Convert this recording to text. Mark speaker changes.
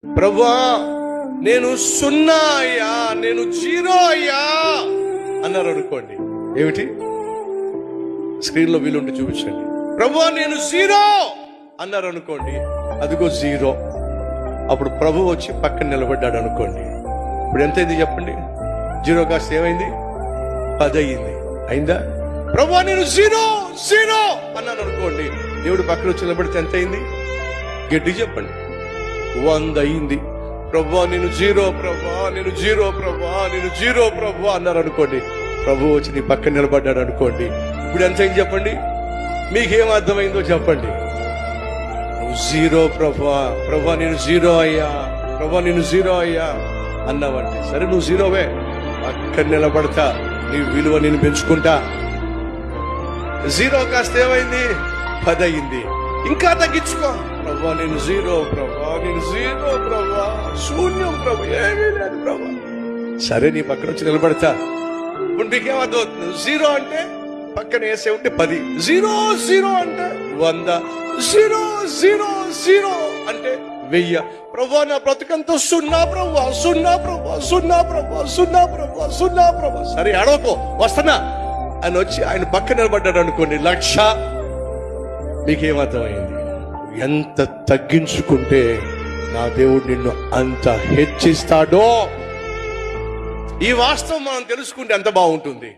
Speaker 1: ప్రభువా నేను 0 అయ్యా, నేను 0 అయ్యా అన్నారు అనుకోండి. ఏమిటి? స్క్రీన్లో వీలుంటే చూపించండి. ప్రభువా నేను 0 అన్నారు అనుకోండి, అదిగో 0. అప్పుడు ప్రభు వచ్చి పక్కన నిలబడ్డాడు అనుకోండి. ఇప్పుడు ఎంతైంది చెప్పండి? 0 కాస్త ఏమైంది? 10 అయింది. అయిందా? ప్రభువా నేను 0 అన్నాను అనుకోండి, దేవుడు పక్కన వచ్చి నిలబడితే ఎంత అయింది? గట్టి చెప్పండి. 100 అయింది. ప్రభువా నేను 0, ప్రభువా నేను 0, ప్రభువా నేను 0, ప్రభువా అన్నారు అనుకోండి. ప్రభు వచ్చి నీ పక్కన నిలబడ్డాడు అనుకోండి. ఇప్పుడు ఎంత అయింది చెప్పండి? మీకేం అర్థమైందో చెప్పండి. నువ్వు 0 ప్రభువా, ప్రభువా నేను 0 అయ్యా, ప్రభువా నేను 0 అయ్యా అన్నావంటే సరే, నువ్వు 0వే. పక్కన నిలబడతా, నీ విలువ నేను పెంచుకుంటా. 0 కాస్త ఏమైంది? 10 అయింది. ఇంకా తగ్గించుకో. ప్రభువా నేను 0, ప్రభువా నేను 0, ప్రభువా శూన్యం, ప్రభు ఏమీ లేదు ప్రభు. సరే, నీ పక్కన వచ్చి నిలబడతా. ఇప్పుడు నీకేమవుతుంది? 0 అంటే పక్కన వేసే ఉంటే 10, 0 అంటే 100, 0 అంటే 1000. ప్రభువా నా బ్రతుకంతా 0 ప్రభువా, 0 ప్రభువా, 0 ప్రభువా, 0 ప్రభువా, 0 ప్రభువా. సరే అడవకో, వస్తున్నా అని వచ్చి ఆయన పక్కన నిలబడ్డాడు అనుకోండి, 1,00,000. మీకేమర్థమైంది? ఎంత తగ్గించుకుంటే నా దేవుడు నిన్ను అంత హెచ్చిస్తాడో. ఈ వాస్తవం మనం తెలుసుకుంటే ఎంత బాగుంటుంది.